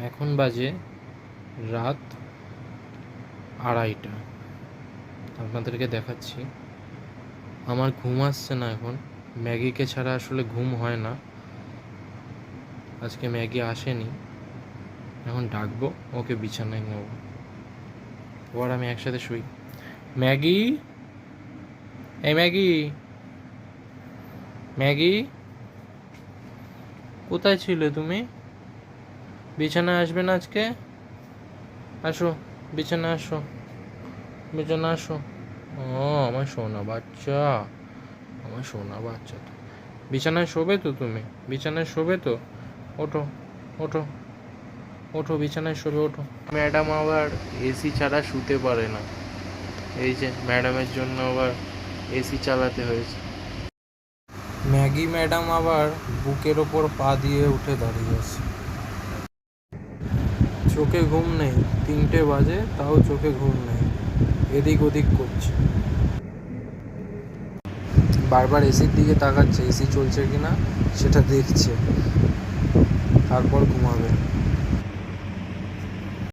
এখন বাজে রাত 2:30। আপনাদেরকে দেখাচ্ছি। আমার ঘুম আসছে না এখন। ম্যাগিকে ছাড়া আসলে ঘুম হয় না। আজকে ম্যাগি আসেনি। এখন ডাকবো, ওকে বিছানায় নেব, এবার আমি একসাথে শুই। ম্যাগি, এই ম্যাগি, ম্যাগি, কোথায় ছিলে তুমি? বিছানায় আসবে না আজকে? আসো, বিছানায় আসো, বিছানায় আসো। ও আমার সোনা বাচ্চা, আমার সোনা বাচ্চা। তো বিছানায় শোবে তো তুমি? বিছানায় শোবে তো? ওঠো, ওঠো, ওঠো, বিছানায় শোবে, ওঠো। ম্যাডাম আবার এসি ছাড়া শুতে পারে না। এই যে ম্যাডামের জন্য আবার এসি চালাতে হয়েছে। ম্যাগি ম্যাডাম আবার বুকের ওপর পা দিয়ে উঠে দাঁড়িয়ে আছে। চোখে ঘুম নেই, 3টে বাজে, তাও চোখে ঘুম নেই, এদিক ওদিক করছে। বারবার এসির দিকে তাকাচ্ছে, এসি চলছে কিনা সেটা দেখছে, তারপর ঘুমাবে।